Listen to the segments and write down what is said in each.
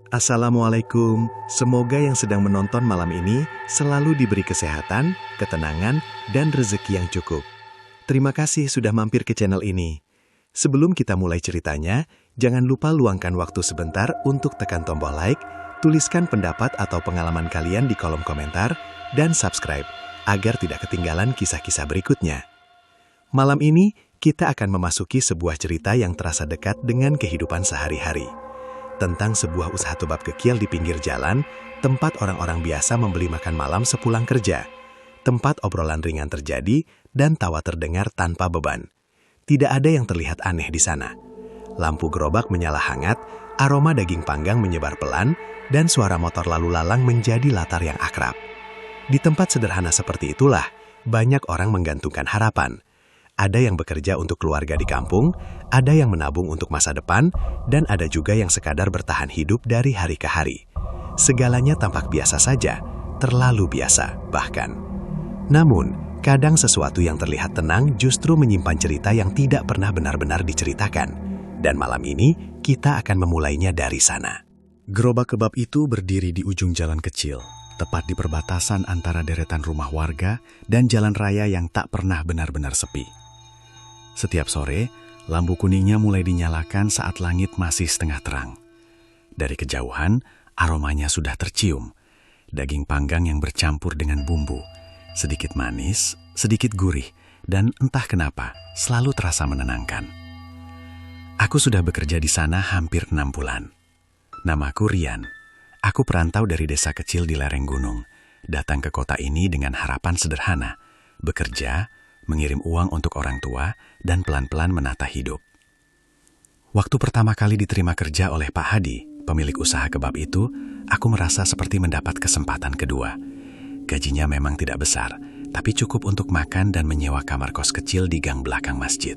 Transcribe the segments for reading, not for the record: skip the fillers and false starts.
Assalamualaikum, semoga yang sedang menonton malam ini selalu diberi kesehatan, ketenangan, dan rezeki yang cukup. Terima kasih sudah mampir ke channel ini. Sebelum kita mulai ceritanya, jangan lupa luangkan waktu sebentar untuk tekan tombol like, tuliskan pendapat atau pengalaman kalian di kolom komentar, dan subscribe, agar tidak ketinggalan kisah-kisah berikutnya. Malam ini, kita akan memasuki sebuah cerita yang terasa dekat dengan kehidupan sehari-hari. Tentang sebuah usaha tobat kecil di pinggir jalan, tempat orang-orang biasa membeli makan malam sepulang kerja. Tempat obrolan ringan terjadi dan tawa terdengar tanpa beban. Tidak ada yang terlihat aneh di sana. Lampu gerobak menyala hangat, aroma daging panggang menyebar pelan, dan suara motor lalu lalang menjadi latar yang akrab. Di tempat sederhana seperti itulah, banyak orang menggantungkan harapan. Ada yang bekerja untuk keluarga di kampung, ada yang menabung untuk masa depan, dan ada juga yang sekadar bertahan hidup dari hari ke hari. Segalanya tampak biasa saja, terlalu biasa bahkan. Namun, kadang sesuatu yang terlihat tenang justru menyimpan cerita yang tidak pernah benar-benar diceritakan. Dan malam ini, kita akan memulainya dari sana. Gerobak kebab itu berdiri di ujung jalan kecil, tepat di perbatasan antara deretan rumah warga dan jalan raya yang tak pernah benar-benar sepi. Setiap sore, lampu kuningnya mulai dinyalakan saat langit masih setengah terang. Dari kejauhan, aromanya sudah tercium. Daging panggang yang bercampur dengan bumbu, sedikit manis, sedikit gurih, dan entah kenapa selalu terasa menenangkan. Aku sudah bekerja di sana hampir 6 bulan. Namaku Rian. Aku perantau dari desa kecil di lereng gunung, datang ke kota ini dengan harapan sederhana, bekerja, mengirim uang untuk orang tua, dan pelan-pelan menata hidup. Waktu pertama kali diterima kerja oleh Pak Hadi, pemilik usaha kebab itu, aku merasa seperti mendapat kesempatan kedua. Gajinya memang tidak besar, tapi cukup untuk makan dan menyewa kamar kos kecil di gang belakang masjid.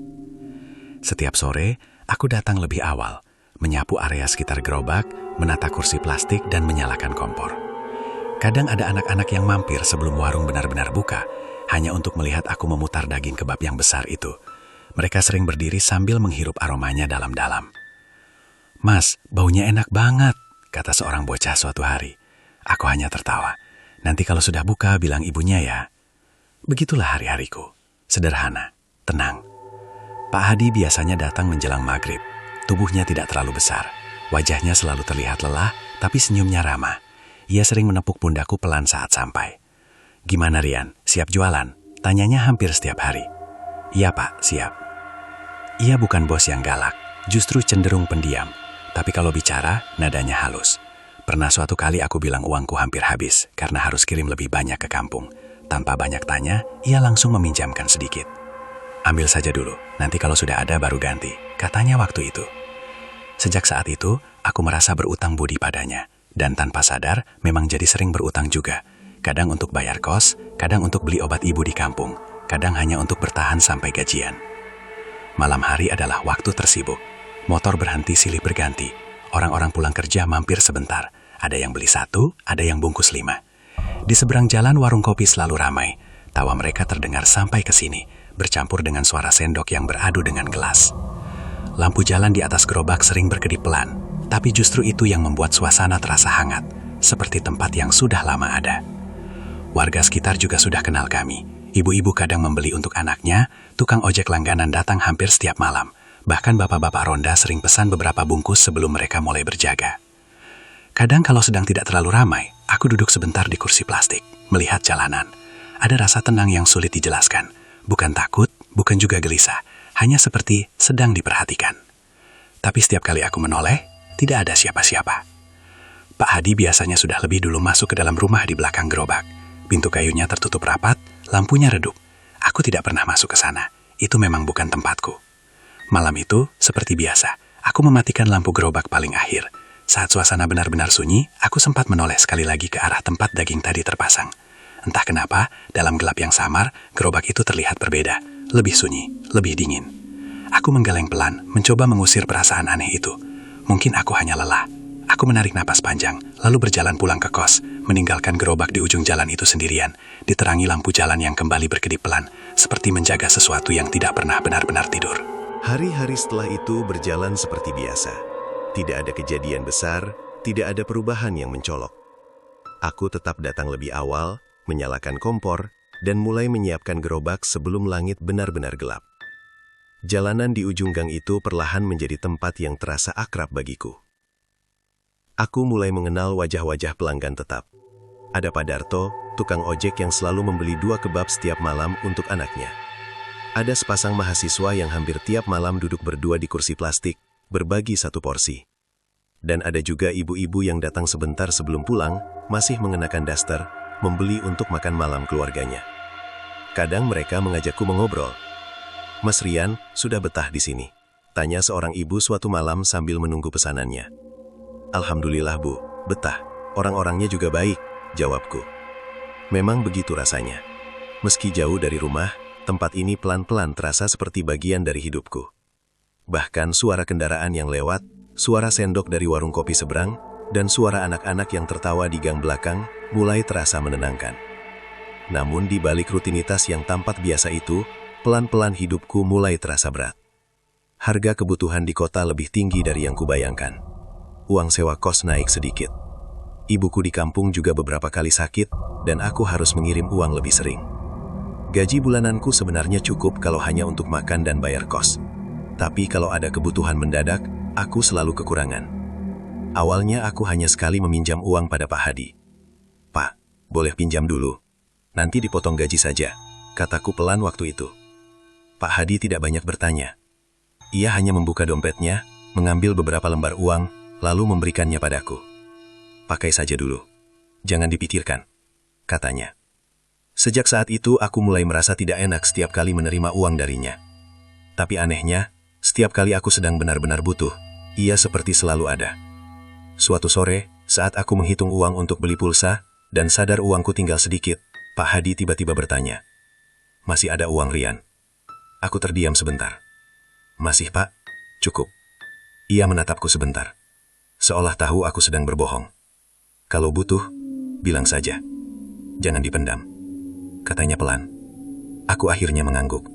Setiap sore, aku datang lebih awal, menyapu area sekitar gerobak, menata kursi plastik, dan menyalakan kompor. Kadang ada anak-anak yang mampir sebelum warung benar-benar buka, hanya untuk melihat aku memutar daging kebab yang besar itu. Mereka sering berdiri sambil menghirup aromanya dalam-dalam. "Mas, baunya enak banget," kata seorang bocah suatu hari. Aku hanya tertawa. "Nanti kalau sudah buka, bilang ibunya ya." Begitulah hari-hariku. Sederhana, tenang. Pak Hadi biasanya datang menjelang maghrib. Tubuhnya tidak terlalu besar. Wajahnya selalu terlihat lelah, tapi senyumnya ramah. Ia sering menepuk pundakku pelan saat sampai. "Gimana Rian, siap jualan?" Tanyanya hampir setiap hari. "Iya Pak, siap." Ia bukan bos yang galak, justru cenderung pendiam. Tapi kalau bicara, nadanya halus. Pernah suatu kali aku bilang uangku hampir habis karena harus kirim lebih banyak ke kampung. Tanpa banyak tanya, ia langsung meminjamkan sedikit. "Ambil saja dulu, nanti kalau sudah ada baru ganti," katanya waktu itu. Sejak saat itu, aku merasa berutang budi padanya. Dan tanpa sadar, memang jadi sering berutang juga. Kadang untuk bayar kos, kadang untuk beli obat ibu di kampung, kadang hanya untuk bertahan sampai gajian. Malam hari adalah waktu tersibuk. Motor berhenti silih berganti. Orang-orang pulang kerja mampir sebentar. Ada yang beli 1, ada yang bungkus 5. Di seberang jalan warung kopi selalu ramai. Tawa mereka terdengar sampai ke sini, bercampur dengan suara sendok yang beradu dengan gelas. Lampu jalan di atas gerobak sering berkedip pelan, tapi justru itu yang membuat suasana terasa hangat, seperti tempat yang sudah lama ada. Warga sekitar juga sudah kenal kami. Ibu-ibu kadang membeli untuk anaknya, tukang ojek langganan datang hampir setiap malam. Bahkan bapak-bapak ronda sering pesan beberapa bungkus sebelum mereka mulai berjaga. Kadang kalau sedang tidak terlalu ramai, aku duduk sebentar di kursi plastik, melihat jalanan. Ada rasa tenang yang sulit dijelaskan. Bukan takut, bukan juga gelisah, hanya seperti sedang diperhatikan. Tapi setiap kali aku menoleh, tidak ada siapa-siapa. Pak Hadi biasanya sudah lebih dulu masuk ke dalam rumah di belakang gerobak. Pintu kayunya tertutup rapat, lampunya redup. Aku tidak pernah masuk ke sana. Itu memang bukan tempatku. Malam itu, seperti biasa, aku mematikan lampu gerobak paling akhir. Saat suasana benar-benar sunyi, aku sempat menoleh sekali lagi ke arah tempat daging tadi terpasang. Entah kenapa, dalam gelap yang samar, gerobak itu terlihat berbeda. Lebih sunyi, lebih dingin. Aku menggeleng pelan, mencoba mengusir perasaan aneh itu. Mungkin aku hanya lelah. Aku menarik napas panjang, lalu berjalan pulang ke kos, meninggalkan gerobak di ujung jalan itu sendirian, diterangi lampu jalan yang kembali berkedip pelan, seperti menjaga sesuatu yang tidak pernah benar-benar tidur. Hari-hari setelah itu berjalan seperti biasa. Tidak ada kejadian besar, Tidak ada perubahan yang mencolok. Aku tetap datang lebih awal, menyalakan kompor, dan mulai menyiapkan gerobak sebelum langit benar-benar gelap. Jalanan di ujung gang itu perlahan menjadi tempat yang terasa akrab bagiku. Aku mulai mengenal wajah-wajah pelanggan tetap. Ada Pak Darto, tukang ojek yang selalu membeli 2 kebab setiap malam untuk anaknya. Ada sepasang mahasiswa yang hampir tiap malam duduk berdua di kursi plastik, berbagi 1 porsi. Dan ada juga ibu-ibu yang datang sebentar sebelum pulang, masih mengenakan daster, membeli untuk makan malam keluarganya. Kadang mereka mengajakku mengobrol. "Mas Rian, sudah betah di sini?" tanya seorang ibu suatu malam sambil menunggu pesanannya. "Alhamdulillah Bu, betah. Orang-orangnya juga baik," jawabku. Memang begitu rasanya. Meski jauh dari rumah, tempat ini pelan-pelan terasa seperti bagian dari hidupku. Bahkan suara kendaraan yang lewat, suara sendok dari warung kopi seberang, dan suara anak-anak yang tertawa di gang belakang mulai terasa menenangkan. Namun di balik rutinitas yang tampak biasa itu, pelan-pelan hidupku mulai terasa berat. Harga kebutuhan di kota lebih tinggi dari yang kubayangkan. Uang sewa kos naik sedikit. Ibuku di kampung juga beberapa kali sakit, dan aku harus mengirim uang lebih sering. Gaji bulananku sebenarnya cukup kalau hanya untuk makan dan bayar kos. Tapi kalau ada kebutuhan mendadak, aku selalu kekurangan. Awalnya aku hanya sekali meminjam uang pada Pak Hadi. "Pak, boleh pinjam dulu? Nanti dipotong gaji saja," kataku pelan waktu itu. Pak Hadi tidak banyak bertanya. Ia hanya membuka dompetnya, mengambil beberapa lembar uang, lalu memberikannya padaku. "Pakai saja dulu. Jangan dipikirkan," katanya. Sejak saat itu aku mulai merasa tidak enak setiap kali menerima uang darinya. Tapi anehnya, setiap kali aku sedang benar-benar butuh, ia seperti selalu ada. Suatu sore, saat aku menghitung uang untuk beli pulsa, dan sadar uangku tinggal sedikit, Pak Hadi tiba-tiba bertanya, "Masih ada uang, Rian?" Aku terdiam sebentar. "Masih, Pak. Cukup." Ia menatapku sebentar, seolah tahu aku sedang berbohong. "Kalau butuh, bilang saja. Jangan dipendam," katanya pelan. Aku akhirnya mengangguk.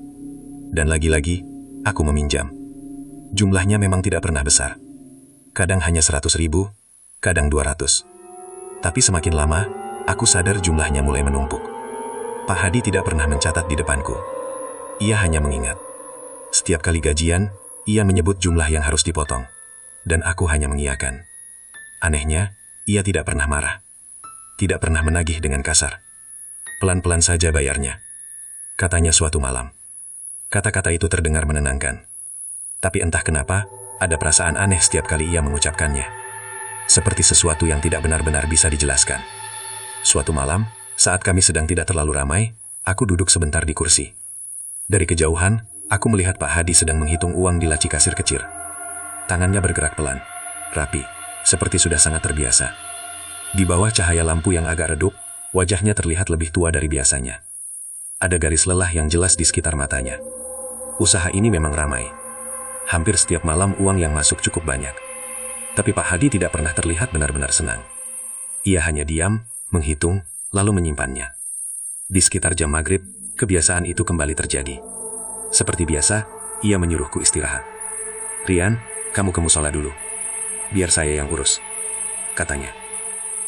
Dan lagi-lagi, aku meminjam. Jumlahnya memang tidak pernah besar. Kadang hanya 100.000, kadang 200. Tapi semakin lama, aku sadar jumlahnya mulai menumpuk. Pak Hadi tidak pernah mencatat di depanku. Ia hanya mengingat. Setiap kali gajian, ia menyebut jumlah yang harus dipotong. Dan aku hanya mengiyakan. Anehnya, ia tidak pernah marah. Tidak pernah menagih dengan kasar. Pelan-pelan saja bayarnya, katanya suatu malam. Kata-kata itu terdengar menenangkan. Tapi entah kenapa, ada perasaan aneh setiap kali ia mengucapkannya. Seperti sesuatu yang tidak benar-benar bisa dijelaskan. Suatu malam, saat kami sedang tidak terlalu ramai, aku duduk sebentar di kursi. Dari kejauhan, aku melihat Pak Hadi sedang menghitung uang di laci kasir kecil. Tangannya bergerak pelan, rapi, seperti sudah sangat terbiasa. Di bawah cahaya lampu yang agak redup, wajahnya terlihat lebih tua dari biasanya. Ada garis lelah yang jelas di sekitar matanya. Usaha ini memang ramai. Hampir setiap malam uang yang masuk cukup banyak. Tapi Pak Hadi tidak pernah terlihat benar-benar senang. Ia hanya diam, menghitung, lalu menyimpannya. Di sekitar jam maghrib, kebiasaan itu kembali terjadi. Seperti biasa, ia menyuruhku istirahat. "Rian, kamu ke musola dulu. Biar saya yang urus," katanya.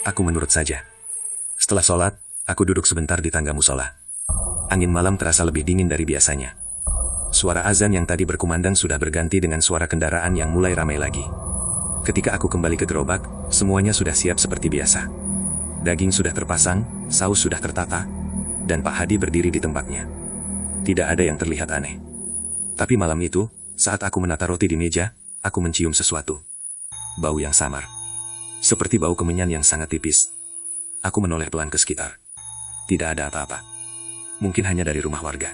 Aku menurut saja. Setelah sholat, aku duduk sebentar di tangga musola. Angin malam terasa lebih dingin dari biasanya. Suara azan yang tadi berkumandang sudah berganti dengan suara kendaraan yang mulai ramai lagi. Ketika aku kembali ke gerobak, semuanya sudah siap seperti biasa. Daging sudah terpasang, saus sudah tertata, dan Pak Hadi berdiri di tempatnya. Tidak ada yang terlihat aneh. Tapi malam itu, saat aku menata roti di meja, aku mencium sesuatu. Bau yang samar. Seperti bau kemenyan yang sangat tipis. Aku menoleh pelan ke sekitar. Tidak ada apa-apa. Mungkin hanya dari rumah warga.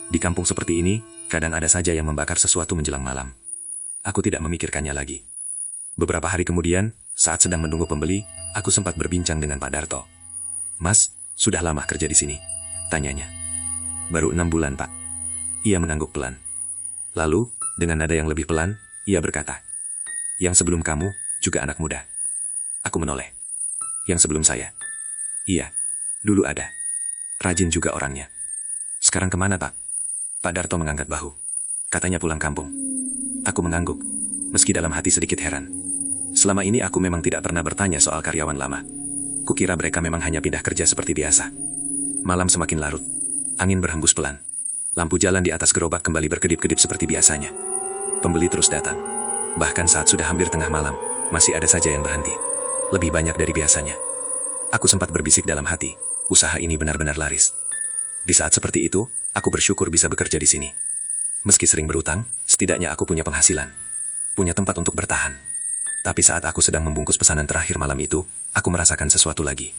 Di kampung seperti ini, kadang ada saja yang membakar sesuatu menjelang malam. Aku tidak memikirkannya lagi. Beberapa hari kemudian, saat sedang menunggu pembeli, aku sempat berbincang dengan Pak Darto. "Mas, sudah lama kerja di sini?" tanyanya. "Baru 6 bulan, Pak." Ia mengangguk pelan. Lalu, dengan nada yang lebih pelan, ia berkata, "Yang sebelum kamu, juga anak muda." Aku menoleh. "Yang sebelum saya?" "Iya, dulu ada. Rajin juga orangnya." "Sekarang kemana, Pak?" Pak Darto mengangkat bahu. Katanya pulang kampung. Aku mengangguk, meski dalam hati sedikit heran. Selama ini aku memang tidak pernah bertanya soal karyawan lama. Kukira mereka memang hanya pindah kerja seperti biasa. Malam semakin larut. Angin berhembus pelan. Lampu jalan di atas gerobak kembali berkedip-kedip seperti biasanya. Pembeli terus datang. Bahkan saat sudah hampir tengah malam, masih ada saja yang berhenti. Lebih banyak dari biasanya. Aku sempat berbisik dalam hati, usaha ini benar-benar laris. Di saat seperti itu, aku bersyukur bisa bekerja di sini. Meski sering berutang, setidaknya aku punya penghasilan. Punya tempat untuk bertahan. Tapi saat aku sedang membungkus pesanan terakhir malam itu, aku merasakan sesuatu lagi.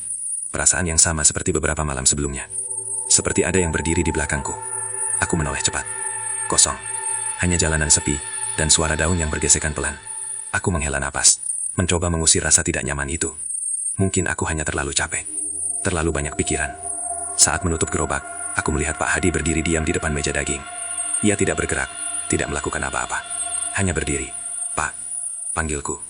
Perasaan yang sama seperti beberapa malam sebelumnya. Seperti ada yang berdiri di belakangku. Aku menoleh cepat. Kosong. Hanya jalanan sepi, dan suara daun yang bergesekan pelan. Aku menghela napas, mencoba mengusir rasa tidak nyaman itu. Mungkin aku hanya terlalu capek. Terlalu banyak pikiran. Saat menutup gerobak, aku melihat Pak Hadi berdiri diam di depan meja daging. Ia tidak bergerak, tidak melakukan apa-apa. Hanya berdiri. Pak, panggilku.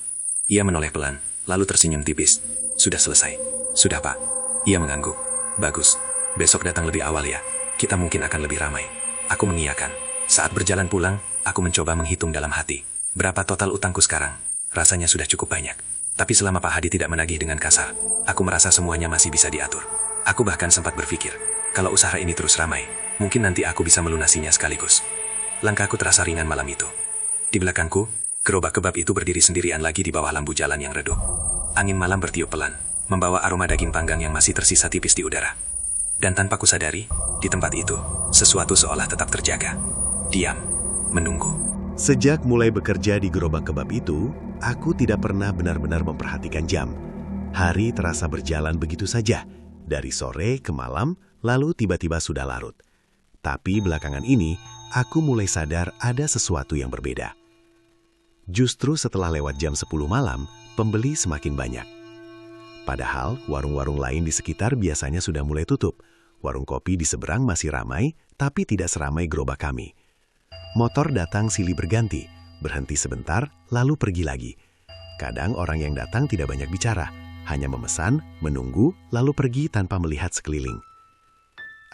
Ia menoleh pelan, lalu tersenyum tipis. Sudah selesai. Sudah, Pak. Ia mengangguk. Bagus. Besok datang lebih awal ya. Kita mungkin akan lebih ramai. Aku mengiyakan. Saat berjalan pulang, aku mencoba menghitung dalam hati. Berapa total utangku sekarang? Rasanya sudah cukup banyak. Tapi selama Pak Hadi tidak menagih dengan kasar, aku merasa semuanya masih bisa diatur. Aku bahkan sempat berpikir, kalau usaha ini terus ramai, mungkin nanti aku bisa melunasinya sekaligus. Langkahku terasa ringan malam itu. Di belakangku, gerobak kebab itu berdiri sendirian lagi di bawah lampu jalan yang redup. Angin malam bertiup pelan, membawa aroma daging panggang yang masih tersisa tipis di udara. Dan tanpa kusadari, di tempat itu, sesuatu seolah tetap terjaga. Diam, menunggu. Sejak mulai bekerja di gerobak kebab itu, aku tidak pernah benar-benar memperhatikan jam. Hari terasa berjalan begitu saja, dari sore ke malam, lalu tiba-tiba sudah larut. Tapi belakangan ini, aku mulai sadar ada sesuatu yang berbeda. Justru setelah lewat jam 10 malam, pembeli semakin banyak. Padahal, warung-warung lain di sekitar biasanya sudah mulai tutup. Warung kopi di seberang masih ramai, tapi tidak seramai gerobak kami. Motor datang silih berganti, berhenti sebentar, lalu pergi lagi. Kadang orang yang datang tidak banyak bicara, hanya memesan, menunggu, lalu pergi tanpa melihat sekeliling.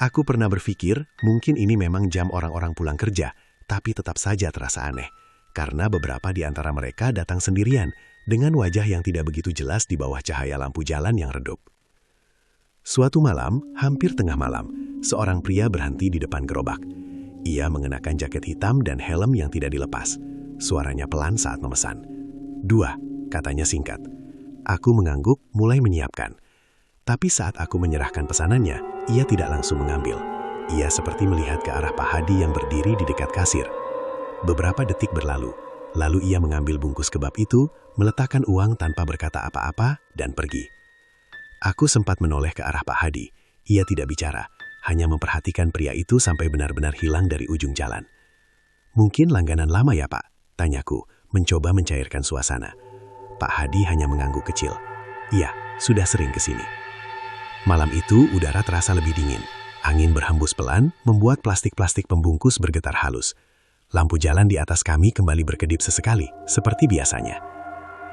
Aku pernah berpikir, mungkin ini memang jam orang-orang pulang kerja, tapi tetap saja terasa aneh. Karena beberapa di antara mereka datang sendirian, dengan wajah yang tidak begitu jelas di bawah cahaya lampu jalan yang redup. Suatu malam, hampir tengah malam, seorang pria berhenti di depan gerobak. Ia mengenakan jaket hitam dan helm yang tidak dilepas. Suaranya pelan saat memesan. 2, katanya singkat. Aku mengangguk, mulai menyiapkan. Tapi saat aku menyerahkan pesanannya, ia tidak langsung mengambil. Ia seperti melihat ke arah Pak Hadi yang berdiri di dekat kasir. Beberapa detik berlalu. Lalu ia mengambil bungkus kebab itu, meletakkan uang tanpa berkata apa-apa, dan pergi. Aku sempat menoleh ke arah Pak Hadi. Ia tidak bicara, hanya memperhatikan pria itu sampai benar-benar hilang dari ujung jalan. Mungkin langganan lama ya, Pak? Tanyaku, mencoba mencairkan suasana. Pak Hadi hanya mengangguk kecil. Iya, sudah sering ke sini. Malam itu udara terasa lebih dingin. Angin berhembus pelan, membuat plastik-plastik pembungkus bergetar halus. Lampu jalan di atas kami kembali berkedip sesekali, seperti biasanya.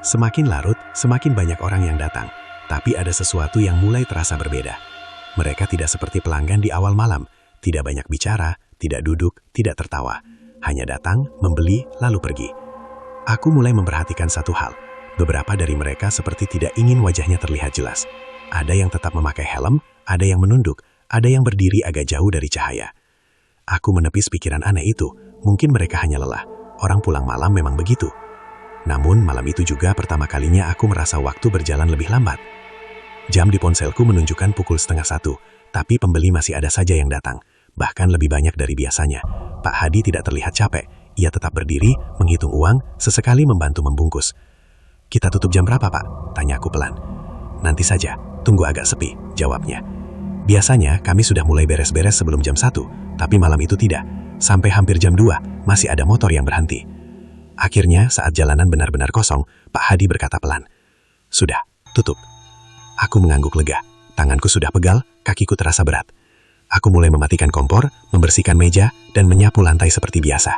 Semakin larut, semakin banyak orang yang datang. Tapi ada sesuatu yang mulai terasa berbeda. Mereka tidak seperti pelanggan di awal malam. Tidak banyak bicara, tidak duduk, tidak tertawa. Hanya datang, membeli, lalu pergi. Aku mulai memperhatikan satu hal. Beberapa dari mereka seperti tidak ingin wajahnya terlihat jelas. Ada yang tetap memakai helm, ada yang menunduk, ada yang berdiri agak jauh dari cahaya. Aku menepis pikiran aneh itu. Mungkin mereka hanya lelah. Orang pulang malam memang begitu. Namun malam itu juga pertama kalinya aku merasa waktu berjalan lebih lambat. Jam di ponselku menunjukkan pukul 12:30, tapi pembeli masih ada saja yang datang. Bahkan lebih banyak dari biasanya. Pak Hadi tidak terlihat capek. Ia tetap berdiri, menghitung uang, sesekali membantu membungkus. Kita tutup jam berapa, Pak? Tanya aku pelan. Nanti saja, tunggu agak sepi, jawabnya. Biasanya kami sudah mulai beres-beres sebelum jam 1, tapi malam itu tidak. Sampai hampir jam 2, masih ada motor yang berhenti. Akhirnya, saat jalanan benar-benar kosong, Pak Hadi berkata pelan. Sudah, tutup. Aku mengangguk lega. Tanganku sudah pegal, kakiku terasa berat. Aku mulai mematikan kompor, membersihkan meja, dan menyapu lantai seperti biasa.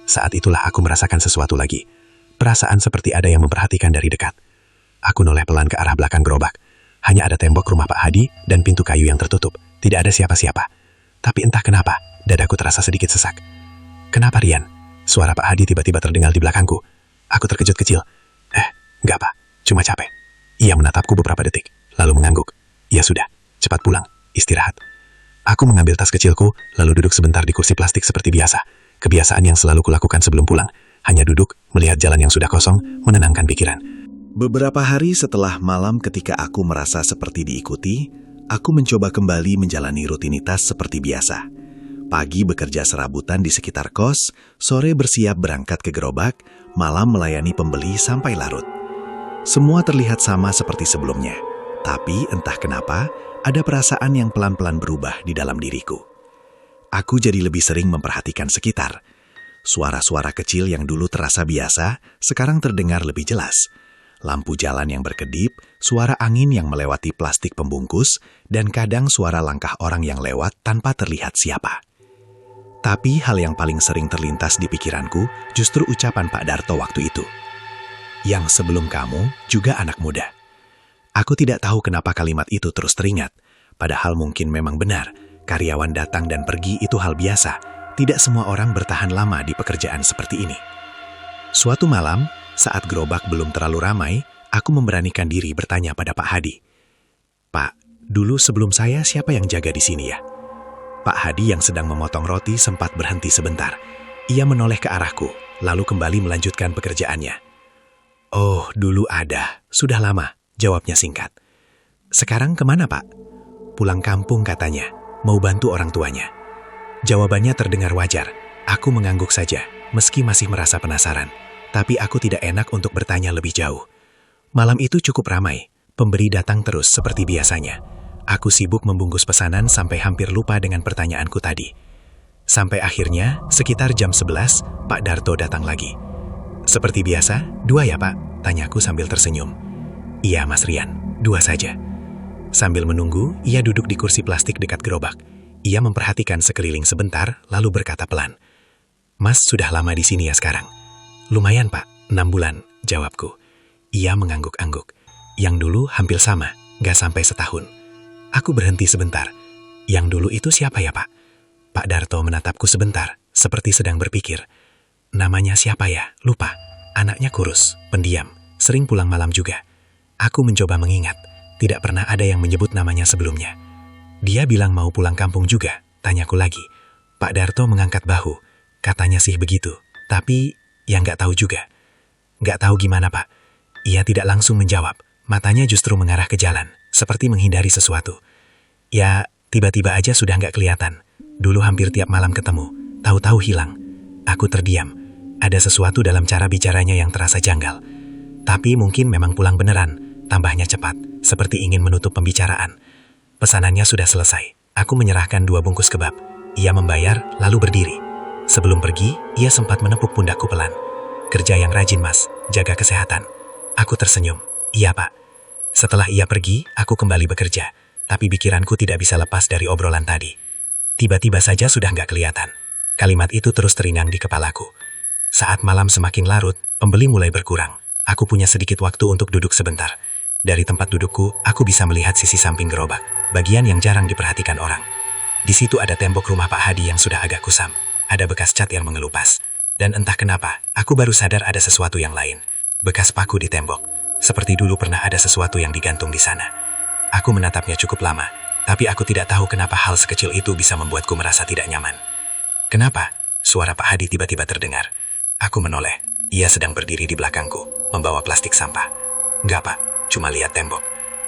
Saat itulah aku merasakan sesuatu lagi. Perasaan seperti ada yang memperhatikan dari dekat. Aku noleh pelan ke arah belakang gerobak. Hanya ada tembok rumah Pak Hadi dan pintu kayu yang tertutup. Tidak ada siapa-siapa. Tapi entah kenapa, dadaku terasa sedikit sesak. Kenapa, Rian? Suara Pak Hadi tiba-tiba terdengar di belakangku. Aku terkejut kecil. Enggak, Pak. Cuma capek. Ia menatapku beberapa detik, lalu mengangguk. Ya sudah, cepat pulang, istirahat. Aku mengambil tas kecilku, lalu duduk sebentar di kursi plastik seperti biasa. Kebiasaan yang selalu kulakukan sebelum pulang. Hanya duduk, melihat jalan yang sudah kosong, menenangkan pikiran. Beberapa hari setelah malam ketika aku merasa seperti diikuti, aku mencoba kembali menjalani rutinitas seperti biasa. Pagi bekerja serabutan di sekitar kos, sore bersiap berangkat ke gerobak, malam melayani pembeli sampai larut. Semua terlihat sama seperti sebelumnya, tapi entah kenapa, ada perasaan yang pelan-pelan berubah di dalam diriku. Aku jadi lebih sering memperhatikan sekitar. Suara-suara kecil yang dulu terasa biasa, sekarang terdengar lebih jelas. Lampu jalan yang berkedip, suara angin yang melewati plastik pembungkus, dan kadang suara langkah orang yang lewat tanpa terlihat siapa. Tapi hal yang paling sering terlintas di pikiranku justru ucapan Pak Darto waktu itu. Yang sebelum kamu juga anak muda. Aku tidak tahu kenapa kalimat itu terus teringat, padahal mungkin memang benar, karyawan datang dan pergi itu hal biasa, tidak semua orang bertahan lama di pekerjaan seperti ini. Suatu malam, saat gerobak belum terlalu ramai, aku memberanikan diri bertanya pada Pak Hadi. Pak, dulu sebelum saya siapa yang jaga di sini ya? Pak Hadi yang sedang memotong roti sempat berhenti sebentar. Ia menoleh ke arahku, lalu kembali melanjutkan pekerjaannya. Oh, dulu ada. Sudah lama, jawabnya singkat. Sekarang kemana, Pak? Pulang kampung katanya, mau bantu orang tuanya. Jawabannya terdengar wajar. Aku mengangguk saja, meski masih merasa penasaran. Tapi aku tidak enak untuk bertanya lebih jauh. Malam itu cukup ramai, pemberi datang terus seperti biasanya. Aku sibuk membungkus pesanan sampai hampir lupa dengan pertanyaanku tadi. Sampai akhirnya, sekitar jam 11, Pak Darto datang lagi. Seperti biasa, 2 ya Pak? Tanyaku sambil tersenyum. Iya Mas Rian, 2 saja. Sambil menunggu, ia duduk di kursi plastik dekat gerobak. Ia memperhatikan sekeliling sebentar, lalu berkata pelan. Mas sudah lama di sini ya sekarang? Lumayan Pak, 6 bulan, jawabku. Ia mengangguk-angguk. Yang dulu hampir sama, gak sampai setahun. Aku berhenti sebentar. Yang dulu itu siapa ya Pak? Pak Darto menatapku sebentar, seperti sedang berpikir. Namanya siapa ya? Lupa. Anaknya kurus, pendiam, sering pulang malam juga. Aku mencoba mengingat, tidak pernah ada yang menyebut namanya sebelumnya. Dia bilang mau pulang kampung juga, tanyaku lagi. Pak Darto mengangkat bahu, katanya sih begitu, tapi yang gak tahu juga. Gak tahu gimana Pak. Ia tidak langsung menjawab, matanya justru mengarah ke jalan, seperti menghindari sesuatu. Ya, tiba-tiba aja sudah gak kelihatan. Dulu hampir tiap malam ketemu, tahu-tahu hilang. Aku terdiam. Ada sesuatu dalam cara bicaranya yang terasa janggal. Tapi mungkin memang pulang beneran, tambahnya cepat, seperti ingin menutup pembicaraan. Pesanannya sudah selesai. Aku menyerahkan 2 bungkus kebab. Ia membayar, lalu berdiri. Sebelum pergi, ia sempat menepuk pundakku pelan. Kerja yang rajin Mas, jaga kesehatan. Aku tersenyum. Iya Pak. Setelah ia pergi, aku kembali bekerja. Tapi pikiranku tidak bisa lepas dari obrolan tadi. Tiba-tiba saja sudah nggak kelihatan. Kalimat itu terus teringang di kepalaku. Saat malam semakin larut, pembeli mulai berkurang. Aku punya sedikit waktu untuk duduk sebentar. Dari tempat dudukku, aku bisa melihat sisi samping gerobak, bagian yang jarang diperhatikan orang. Di situ ada tembok rumah Pak Hadi yang sudah agak kusam. Ada bekas cat yang mengelupas. Dan entah kenapa, aku baru sadar ada sesuatu yang lain. Bekas paku di tembok. Seperti dulu pernah ada sesuatu yang digantung di sana. Aku menatapnya cukup lama, tapi aku tidak tahu kenapa hal sekecil itu bisa membuatku merasa tidak nyaman. Kenapa? Suara Pak Hadi tiba-tiba terdengar. Aku menoleh. Ia sedang berdiri di belakangku, membawa plastik sampah. Enggak Pak, cuma lihat tembok.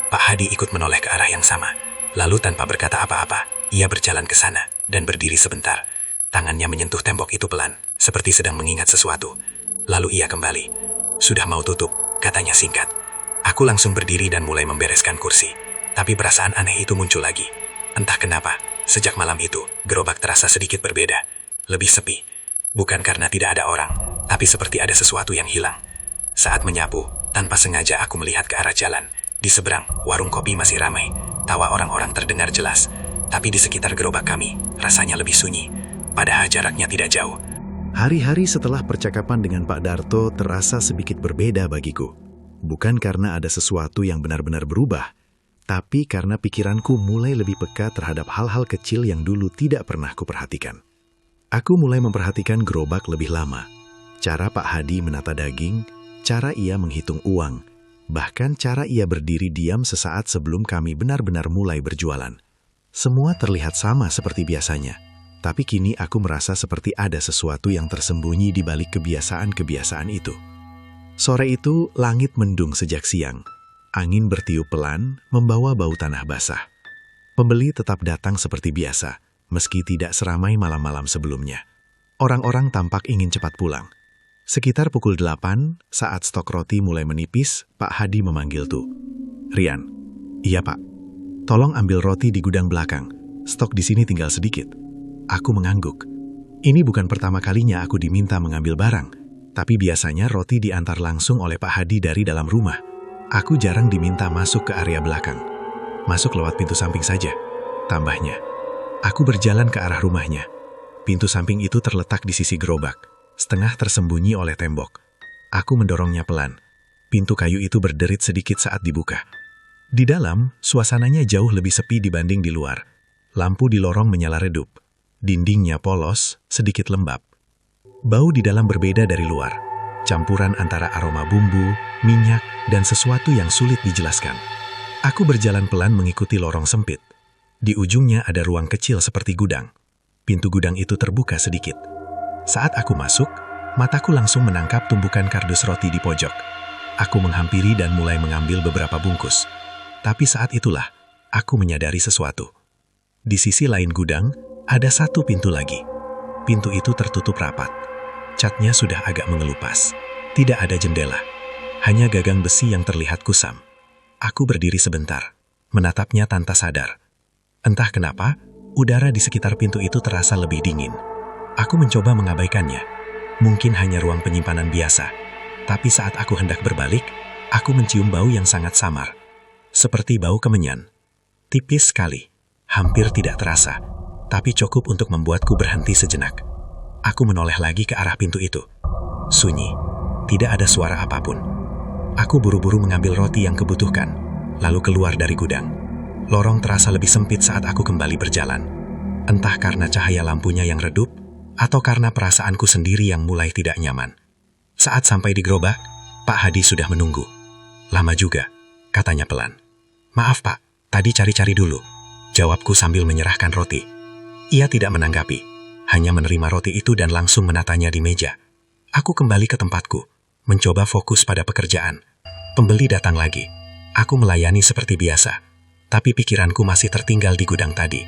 Pak Hadi ikut menoleh ke arah yang sama. Lalu tanpa berkata apa-apa, ia berjalan ke sana dan berdiri sebentar. Tangannya menyentuh tembok itu pelan, seperti sedang mengingat sesuatu. Lalu ia kembali. Sudah mau tutup, katanya singkat. Aku langsung berdiri dan mulai membereskan kursi. Tapi perasaan aneh itu muncul lagi. Entah kenapa, sejak malam itu, gerobak terasa sedikit berbeda. Lebih sepi. Bukan karena tidak ada orang, tapi seperti ada sesuatu yang hilang. Saat menyapu, tanpa sengaja aku melihat ke arah jalan. Di seberang, warung kopi masih ramai. Tawa orang-orang terdengar jelas. Tapi di sekitar gerobak kami, rasanya lebih sunyi. Padahal jaraknya tidak jauh. Hari-hari setelah percakapan dengan Pak Darto terasa sedikit berbeda bagiku. Bukan karena ada sesuatu yang benar-benar berubah, tapi karena pikiranku mulai lebih peka terhadap hal-hal kecil yang dulu tidak pernah kuperhatikan. Aku mulai memperhatikan gerobak lebih lama. Cara Pak Hadi menata daging, cara ia menghitung uang, bahkan cara ia berdiri diam sesaat sebelum kami benar-benar mulai berjualan. Semua terlihat sama seperti biasanya, tapi kini aku merasa seperti ada sesuatu yang tersembunyi di balik kebiasaan-kebiasaan itu. Sore itu, langit mendung sejak siang. Angin bertiup pelan, membawa bau tanah basah. Pembeli tetap datang seperti biasa, meski tidak seramai malam-malam sebelumnya. Orang-orang tampak ingin cepat pulang. Sekitar pukul 8, saat stok roti mulai menipis, Pak Hadi memanggil Tu. "Rian." "Iya, Pak." "Tolong ambil roti di gudang belakang. Stok di sini tinggal sedikit." Aku mengangguk. Ini bukan pertama kalinya aku diminta mengambil barang, tapi biasanya roti diantar langsung oleh Pak Hadi dari dalam rumah. Aku jarang diminta masuk ke area belakang. "Masuk lewat pintu samping saja," tambahnya. Aku berjalan ke arah rumahnya. Pintu samping itu terletak di sisi gerobak, setengah tersembunyi oleh tembok. Aku mendorongnya pelan. Pintu kayu itu berderit sedikit saat dibuka. Di dalam, suasananya jauh lebih sepi dibanding di luar. Lampu di lorong menyala redup. Dindingnya polos, sedikit lembab. Bau di dalam berbeda dari luar. Campuran antara aroma bumbu, minyak, dan sesuatu yang sulit dijelaskan. Aku berjalan pelan mengikuti lorong sempit. Di ujungnya ada ruang kecil seperti gudang. Pintu gudang itu terbuka sedikit. Saat aku masuk, mataku langsung menangkap tumpukan kardus roti di pojok. Aku menghampiri dan mulai mengambil beberapa bungkus. Tapi saat itulah, aku menyadari sesuatu. Di sisi lain gudang, ada satu pintu lagi. Pintu itu tertutup rapat. Catnya sudah agak mengelupas. Tidak ada jendela. Hanya gagang besi yang terlihat kusam. Aku berdiri sebentar, menatapnya tanpa sadar. Entah kenapa, udara di sekitar pintu itu terasa lebih dingin. Aku mencoba mengabaikannya. Mungkin hanya ruang penyimpanan biasa. Tapi saat aku hendak berbalik, aku mencium bau yang sangat samar. Seperti bau kemenyan. Tipis sekali. Hampir tidak terasa. Tapi cukup untuk membuatku berhenti sejenak. Aku menoleh lagi ke arah pintu itu. Sunyi. Tidak ada suara apapun. Aku buru-buru mengambil roti yang kubutuhkan, lalu keluar dari gudang. Lorong terasa lebih sempit saat aku kembali berjalan. Entah karena cahaya lampunya yang redup, atau karena perasaanku sendiri yang mulai tidak nyaman. Saat sampai di gerobak, Pak Hadi sudah menunggu. "Lama juga," katanya pelan. "Maaf, Pak, tadi cari-cari dulu," jawabku sambil menyerahkan roti. Ia tidak menanggapi, hanya menerima roti itu dan langsung menatanya di meja. Aku kembali ke tempatku, mencoba fokus pada pekerjaan. Pembeli datang lagi. Aku melayani seperti biasa, tapi pikiranku masih tertinggal di gudang tadi.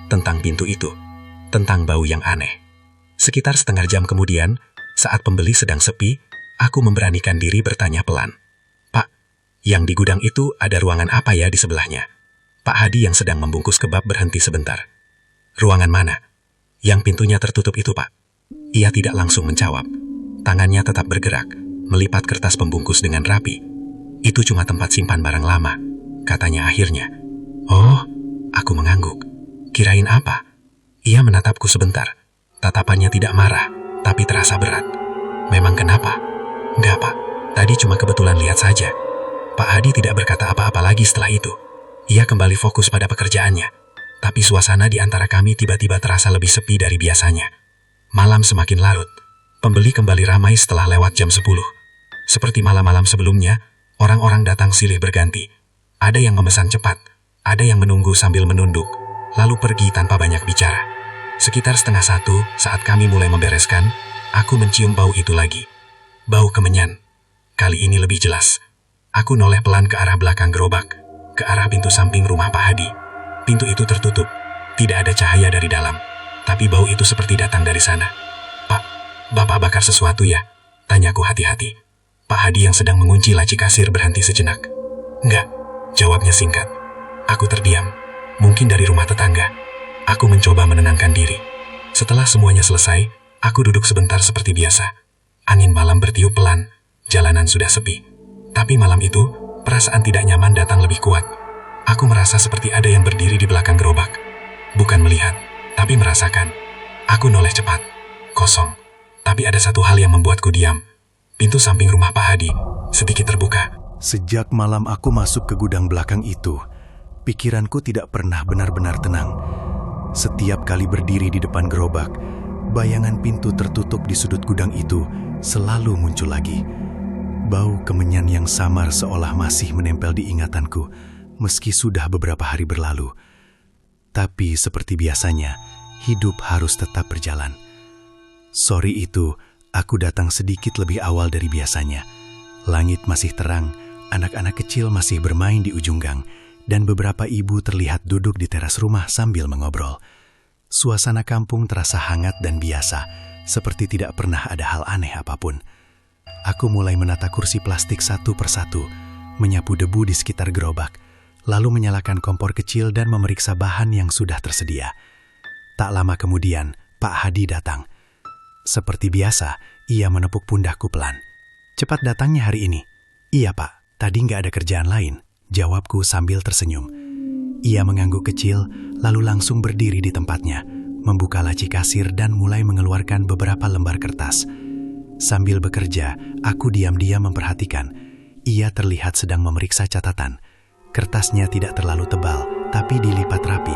Tentang pintu itu, tentang bau yang aneh. Sekitar setengah jam kemudian, saat pembeli sedang sepi, aku memberanikan diri bertanya pelan. "Pak, yang di gudang itu ada ruangan apa ya di sebelahnya?" Pak Hadi yang sedang membungkus kebab berhenti sebentar. "Ruangan mana?" "Yang pintunya tertutup itu, Pak." Ia tidak langsung menjawab. Tangannya tetap bergerak, melipat kertas pembungkus dengan rapi. "Itu cuma tempat simpan barang lama," katanya akhirnya. "Oh," aku mengangguk. "Kirain apa?" Ia menatapku sebentar. Tatapannya tidak marah, tapi terasa berat. "Memang kenapa?" "Enggak, Pak. Tadi cuma kebetulan lihat saja." Pak Hadi tidak berkata apa-apa lagi setelah itu. Ia kembali fokus pada pekerjaannya. Tapi suasana di antara kami tiba-tiba terasa lebih sepi dari biasanya. Malam semakin larut. Pembeli kembali ramai setelah lewat jam 10. Seperti malam-malam sebelumnya, orang-orang datang silih berganti. Ada yang memesan cepat, ada yang menunggu sambil menunduk, lalu pergi tanpa banyak bicara. Sekitar 12:30 saat kami mulai membereskan, aku mencium bau itu lagi. Bau kemenyan. Kali ini lebih jelas. Aku noleh pelan ke arah belakang gerobak, ke arah pintu samping rumah Pak Hadi. Pintu itu tertutup, tidak ada cahaya dari dalam, tapi bau itu seperti datang dari sana. "Pak, Bapak bakar sesuatu ya?" tanyaku hati-hati. Pak Hadi yang sedang mengunci laci kasir berhenti sejenak. "Enggak," jawabnya singkat. Aku terdiam, mungkin dari rumah tetangga. Aku mencoba menenangkan diri. Setelah semuanya selesai, aku duduk sebentar seperti biasa. Angin malam bertiup pelan, jalanan sudah sepi. Tapi malam itu, perasaan tidak nyaman datang lebih kuat. Aku merasa seperti ada yang berdiri di belakang gerobak. Bukan melihat, tapi merasakan. Aku noleh cepat. Kosong. Tapi ada satu hal yang membuatku diam. Pintu samping rumah Pak Hadi sedikit terbuka. Sejak malam aku masuk ke gudang belakang itu, pikiranku tidak pernah benar-benar tenang. Setiap kali berdiri di depan gerobak, bayangan pintu tertutup di sudut gudang itu selalu muncul lagi. Bau kemenyan yang samar seolah masih menempel di ingatanku, meski sudah beberapa hari berlalu. Tapi seperti biasanya, hidup harus tetap berjalan. Sore itu, aku datang sedikit lebih awal dari biasanya. Langit masih terang, anak-anak kecil masih bermain di ujung gang, dan beberapa ibu terlihat duduk di teras rumah sambil mengobrol. Suasana kampung terasa hangat dan biasa, seperti tidak pernah ada hal aneh apapun. Aku mulai menata kursi plastik satu persatu, menyapu debu di sekitar gerobak, lalu menyalakan kompor kecil dan memeriksa bahan yang sudah tersedia. Tak lama kemudian, Pak Hadi datang. Seperti biasa, ia menepuk pundakku pelan. "Cepat datangnya hari ini." "Iya, Pak, tadi nggak ada kerjaan lain," jawabku sambil tersenyum. Ia mengangguk kecil, lalu langsung berdiri di tempatnya, membuka laci kasir dan mulai mengeluarkan beberapa lembar kertas. Sambil bekerja, aku diam-diam memperhatikan. Ia terlihat sedang memeriksa catatan. Kertasnya tidak terlalu tebal, tapi dilipat rapi.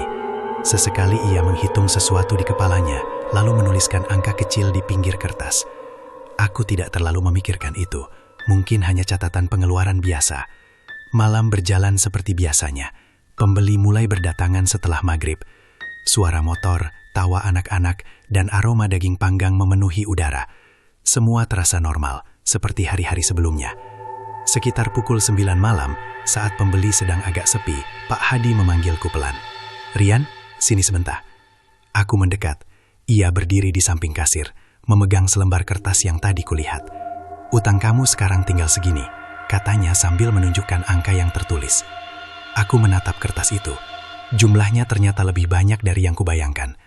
Sesekali ia menghitung sesuatu di kepalanya, lalu menuliskan angka kecil di pinggir kertas. Aku tidak terlalu memikirkan itu, mungkin hanya catatan pengeluaran biasa. Malam berjalan seperti biasanya. Pembeli mulai berdatangan setelah maghrib. Suara motor, tawa anak-anak, dan aroma daging panggang memenuhi udara. Semua terasa normal, seperti hari-hari sebelumnya. Sekitar pukul 9 malam, saat pembeli sedang agak sepi, Pak Hadi memanggilku pelan. "Rian, sini sebentar." Aku mendekat. Ia berdiri di samping kasir, memegang selembar kertas yang tadi kulihat. "Utang kamu sekarang tinggal segini," katanya sambil menunjukkan angka yang tertulis. Aku menatap kertas itu. Jumlahnya ternyata lebih banyak dari yang kubayangkan.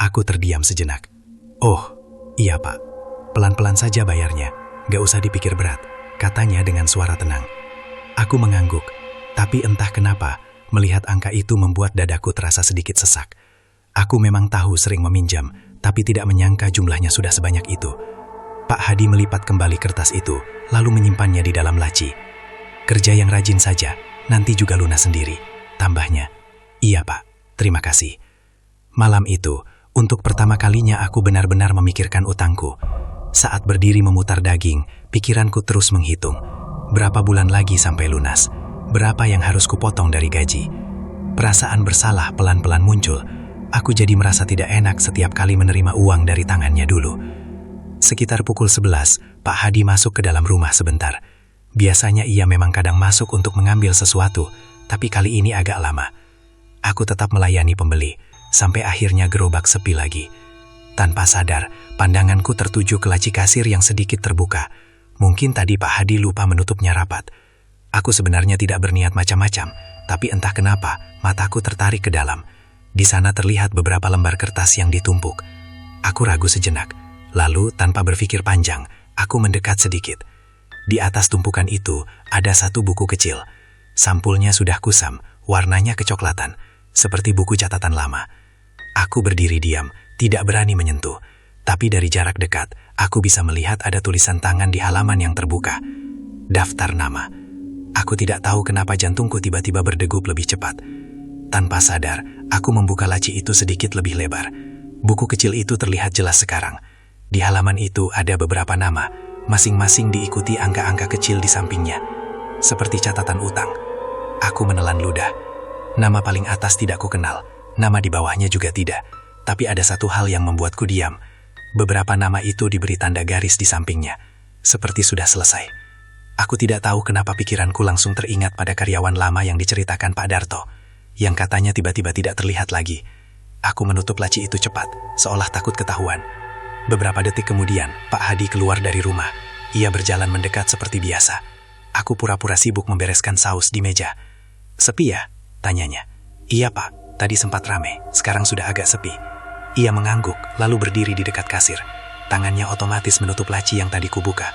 Aku terdiam sejenak. "Oh, iya Pak. Pelan-pelan saja bayarnya, gak usah dipikir berat," katanya dengan suara tenang. Aku mengangguk, tapi entah kenapa, melihat angka itu membuat dadaku terasa sedikit sesak. Aku memang tahu sering meminjam, tapi tidak menyangka jumlahnya sudah sebanyak itu. Pak Hadi melipat kembali kertas itu, lalu menyimpannya di dalam laci. "Kerja yang rajin saja, nanti juga lunas sendiri," tambahnya. "Iya Pak, terima kasih." Malam itu, untuk pertama kalinya aku benar-benar memikirkan utangku. Saat berdiri memutar daging, pikiranku terus menghitung. Berapa bulan lagi sampai lunas? Berapa yang harus kupotong dari gaji? Perasaan bersalah pelan-pelan muncul. Aku jadi merasa tidak enak setiap kali menerima uang dari tangannya dulu. Sekitar pukul 11, Pak Hadi masuk ke dalam rumah sebentar. Biasanya ia memang kadang masuk untuk mengambil sesuatu, tapi kali ini agak lama. Aku tetap melayani pembeli, sampai akhirnya gerobak sepi lagi. Tanpa sadar, pandanganku tertuju ke laci kasir yang sedikit terbuka. Mungkin tadi Pak Hadi lupa menutupnya rapat. Aku sebenarnya tidak berniat macam-macam, tapi entah kenapa mataku tertarik ke dalam. Di sana terlihat beberapa lembar kertas yang ditumpuk. Aku ragu sejenak, lalu tanpa berpikir panjang, aku mendekat sedikit. Di atas tumpukan itu ada satu buku kecil. Sampulnya sudah kusam, warnanya kecoklatan, seperti buku catatan lama. Aku berdiri diam, tidak berani menyentuh. Tapi dari jarak dekat, aku bisa melihat ada tulisan tangan di halaman yang terbuka. Daftar nama. Aku tidak tahu kenapa jantungku tiba-tiba berdegup lebih cepat. Tanpa sadar, aku membuka laci itu sedikit lebih lebar. Buku kecil itu terlihat jelas sekarang. Di halaman itu ada beberapa nama, masing-masing diikuti angka-angka kecil di sampingnya. Seperti catatan utang. Aku menelan ludah. Nama paling atas tidak kukenal, nama di bawahnya juga tidak. Tapi ada satu hal yang membuatku diam. Beberapa nama itu diberi tanda garis di sampingnya, seperti sudah selesai. Aku tidak tahu kenapa pikiranku langsung teringat pada karyawan lama yang diceritakan Pak Darto, yang katanya tiba-tiba tidak terlihat lagi. Aku menutup laci itu cepat, seolah takut ketahuan. Beberapa detik kemudian, Pak Hadi keluar dari rumah. Ia berjalan mendekat seperti biasa. Aku pura-pura sibuk membereskan saus di meja. "Sepi ya?" tanyanya. "Iya Pak, tadi sempat rame, sekarang sudah agak sepi." Ia mengangguk, lalu berdiri di dekat kasir. Tangannya otomatis menutup laci yang tadi kubuka.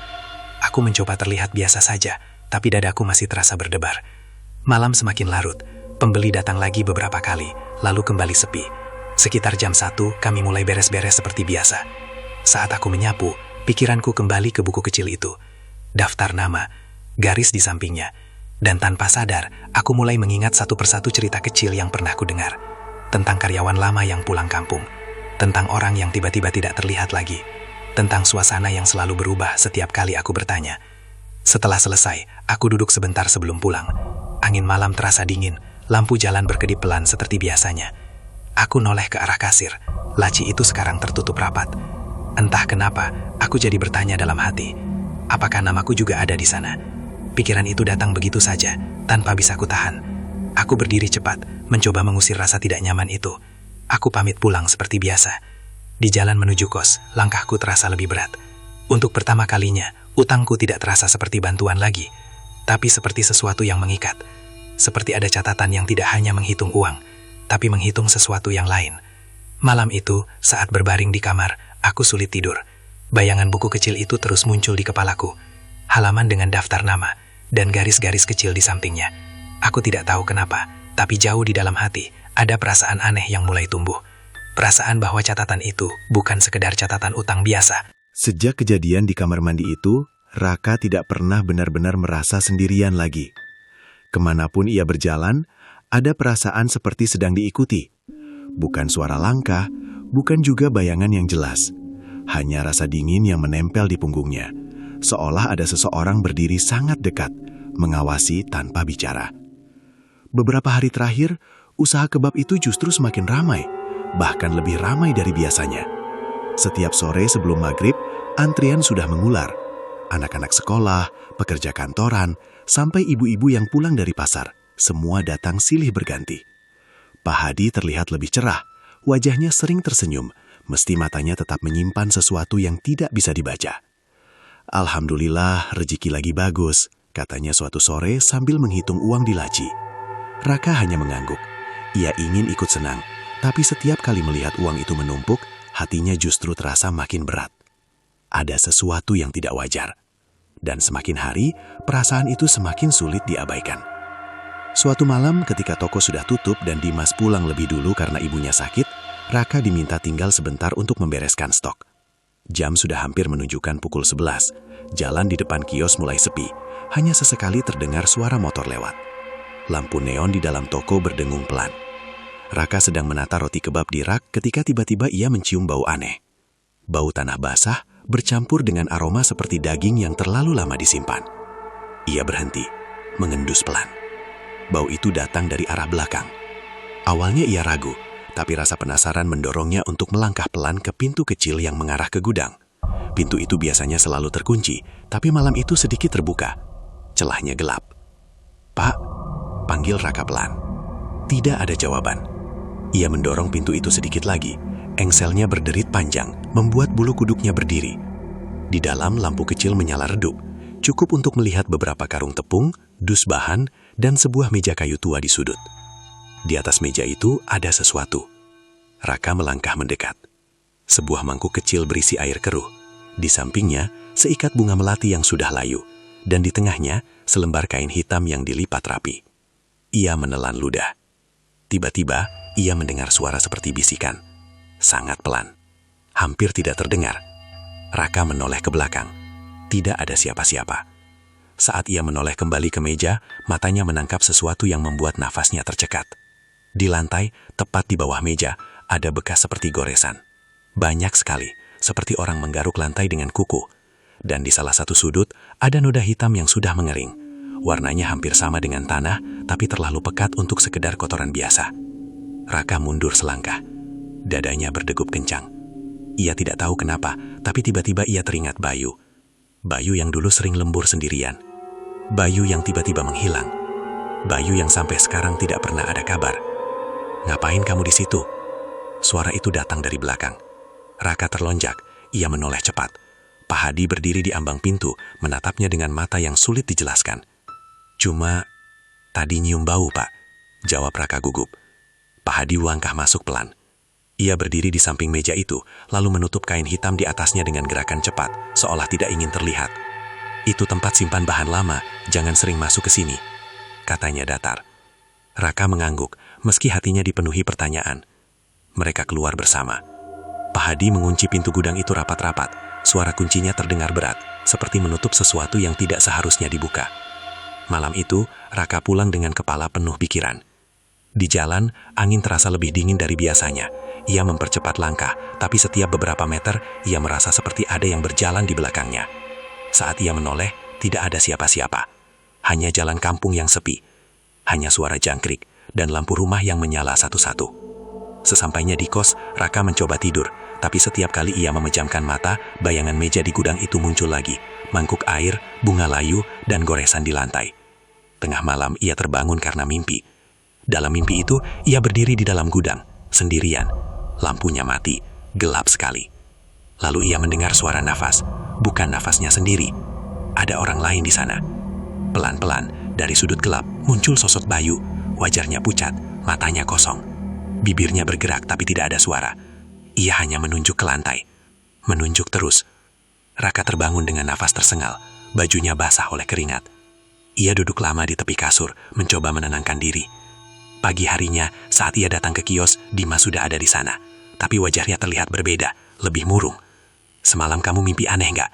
Aku mencoba terlihat biasa saja, tapi dadaku masih terasa berdebar. Malam semakin larut. Pembeli datang lagi beberapa kali, lalu kembali sepi. Sekitar jam 1, kami mulai beres-beres seperti biasa. Saat aku menyapu, pikiranku kembali ke buku kecil itu. Daftar nama, garis di sampingnya. Dan tanpa sadar, aku mulai mengingat satu persatu cerita kecil yang pernah kudengar. Tentang karyawan lama yang pulang kampung. Tentang orang yang tiba-tiba tidak terlihat lagi. Tentang suasana yang selalu berubah setiap kali aku bertanya. Setelah selesai, aku duduk sebentar sebelum pulang. Angin malam terasa dingin, lampu jalan berkedip pelan seperti biasanya. Aku noleh ke arah kasir. Laci itu sekarang tertutup rapat. Entah kenapa, aku jadi bertanya dalam hati, apakah namaku juga ada di sana? Pikiran itu datang begitu saja, tanpa bisa kutahan. Aku berdiri cepat, mencoba mengusir rasa tidak nyaman itu. Aku pamit pulang seperti biasa. Di jalan menuju kos, langkahku terasa lebih berat. Untuk pertama kalinya, utangku tidak terasa seperti bantuan lagi, tapi seperti sesuatu yang mengikat. Seperti ada catatan yang tidak hanya menghitung uang, tapi menghitung sesuatu yang lain. Malam itu, saat berbaring di kamar, aku sulit tidur. Bayangan buku kecil itu terus muncul di kepalaku. Halaman dengan daftar nama, dan garis-garis kecil di sampingnya. Aku tidak tahu kenapa, tapi jauh di dalam hati, ada perasaan aneh yang mulai tumbuh. Perasaan bahwa catatan itu bukan sekedar catatan utang biasa. Sejak kejadian di kamar mandi itu, Raka tidak pernah benar-benar merasa sendirian lagi. Kemanapun ia berjalan, ada perasaan seperti sedang diikuti. Bukan suara langkah, bukan juga bayangan yang jelas. Hanya rasa dingin yang menempel di punggungnya, seolah ada seseorang berdiri sangat dekat, mengawasi tanpa bicara. Beberapa hari terakhir, usaha kebab itu justru semakin ramai, bahkan lebih ramai dari biasanya. Setiap sore sebelum maghrib, antrian sudah mengular. Anak-anak sekolah, pekerja kantoran, sampai ibu-ibu yang pulang dari pasar, semua datang silih berganti. Pak Hadi terlihat lebih cerah, wajahnya sering tersenyum, mesti matanya tetap menyimpan sesuatu yang tidak bisa dibaca. Alhamdulillah, rezeki lagi bagus, katanya suatu sore sambil menghitung uang di laci. Raka hanya mengangguk. Ia ingin ikut senang, tapi setiap kali melihat uang itu menumpuk, hatinya justru terasa makin berat. Ada sesuatu yang tidak wajar. Dan semakin hari, perasaan itu semakin sulit diabaikan. Suatu malam ketika toko sudah tutup dan Dimas pulang lebih dulu karena ibunya sakit, Raka diminta tinggal sebentar untuk membereskan stok. Jam sudah hampir menunjukkan pukul 11. Jalan di depan kios mulai sepi, hanya sesekali terdengar suara motor lewat. Lampu neon di dalam toko berdengung pelan. Raka sedang menata roti kebab di rak ketika tiba-tiba ia mencium bau aneh. Bau tanah basah bercampur dengan aroma seperti daging yang terlalu lama disimpan. Ia berhenti, mengendus pelan. Bau itu datang dari arah belakang. Awalnya ia ragu, tapi rasa penasaran mendorongnya untuk melangkah pelan ke pintu kecil yang mengarah ke gudang. Pintu itu biasanya selalu terkunci, tapi malam itu sedikit terbuka. Celahnya gelap. "Pak," panggil Raka pelan. Tidak ada jawaban. Ia mendorong pintu itu sedikit lagi. Engselnya berderit panjang, membuat bulu kuduknya berdiri. Di dalam lampu kecil menyala redup, cukup untuk melihat beberapa karung tepung, dus bahan, dan sebuah meja kayu tua di sudut. Di atas meja itu ada sesuatu. Raka melangkah mendekat. Sebuah mangkuk kecil berisi air keruh. Di sampingnya, seikat bunga melati yang sudah layu. Dan di tengahnya, selembar kain hitam yang dilipat rapi. Ia menelan ludah. Tiba-tiba, ia mendengar suara seperti bisikan. Sangat pelan. Hampir tidak terdengar. Raka menoleh ke belakang. Tidak ada siapa-siapa. Saat ia menoleh kembali ke meja, matanya menangkap sesuatu yang membuat nafasnya tercekat. Di lantai, tepat di bawah meja, ada bekas seperti goresan. Banyak sekali, seperti orang menggaruk lantai dengan kuku. Dan di salah satu sudut, ada noda hitam yang sudah mengering. Warnanya hampir sama dengan tanah, tapi terlalu pekat untuk sekedar kotoran biasa. Raka mundur selangkah. Dadanya berdegup kencang. Ia tidak tahu kenapa, tapi tiba-tiba ia teringat Bayu. Bayu yang dulu sering lembur sendirian. Bayu yang tiba-tiba menghilang. Bayu yang sampai sekarang tidak pernah ada kabar. "Ngapain kamu di situ?" Suara itu datang dari belakang. Raka terlonjak, ia menoleh cepat. Pak Hadi berdiri di ambang pintu, menatapnya dengan mata yang sulit dijelaskan. "Cuma, tadi nyium bau, Pak," jawab Raka gugup. Pak Hadi langkah masuk pelan. Ia berdiri di samping meja itu, lalu menutup kain hitam di atasnya dengan gerakan cepat, seolah tidak ingin terlihat. "Itu tempat simpan bahan lama, jangan sering masuk ke sini," katanya datar. Raka mengangguk, meski hatinya dipenuhi pertanyaan. Mereka keluar bersama. Pak Hadi mengunci pintu gudang itu rapat-rapat. Suara kuncinya terdengar berat, seperti menutup sesuatu yang tidak seharusnya dibuka. Malam itu, Raka pulang dengan kepala penuh pikiran. Di jalan, angin terasa lebih dingin dari biasanya. Ia mempercepat langkah, tapi setiap beberapa meter, ia merasa seperti ada yang berjalan di belakangnya. Saat ia menoleh, tidak ada siapa-siapa. Hanya jalan kampung yang sepi. Hanya suara jangkrik dan lampu rumah yang menyala satu-satu. Sesampainya di kos, Raka mencoba tidur, tapi setiap kali ia memejamkan mata, bayangan meja di gudang itu muncul lagi. Mangkuk air, bunga layu, dan goresan di lantai. Tengah malam ia terbangun karena mimpi. Dalam mimpi itu, ia berdiri di dalam gudang, sendirian. Lampunya mati, gelap sekali. Lalu ia mendengar suara nafas, bukan nafasnya sendiri. Ada orang lain di sana. Pelan-pelan, dari sudut gelap, muncul sosok Bayu. Wajahnya pucat, matanya kosong. Bibirnya bergerak tapi tidak ada suara. Ia hanya menunjuk ke lantai. Menunjuk terus. Raka terbangun dengan nafas tersengal. Bajunya basah oleh keringat. Ia duduk lama di tepi kasur, mencoba menenangkan diri. Pagi harinya, saat ia datang ke kios, Dimas sudah ada di sana. Tapi wajahnya terlihat berbeda, lebih murung. "Semalam kamu mimpi aneh nggak?"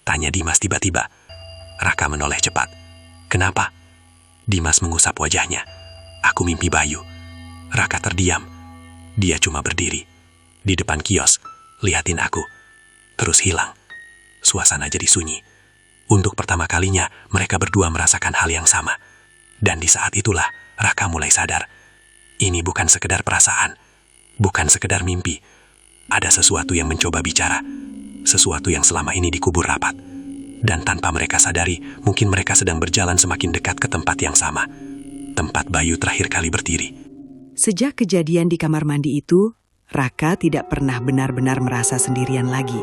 tanya Dimas tiba-tiba. Raka menoleh cepat. "Kenapa?" Dimas mengusap wajahnya. "Aku mimpi Bayu." Raka terdiam. Dia cuma berdiri di depan kios, liatin aku. Terus hilang. Suasana jadi sunyi. Untuk pertama kalinya, mereka berdua merasakan hal yang sama. Dan di saat itulah, Raka mulai sadar. Ini bukan sekedar perasaan. Bukan sekedar mimpi. Ada sesuatu yang mencoba bicara. Sesuatu yang selama ini dikubur rapat. Dan tanpa mereka sadari, mungkin mereka sedang berjalan semakin dekat ke tempat yang sama. Tempat Bayu terakhir kali berdiri. Sejak kejadian di kamar mandi itu, Raka tidak pernah benar-benar merasa sendirian lagi.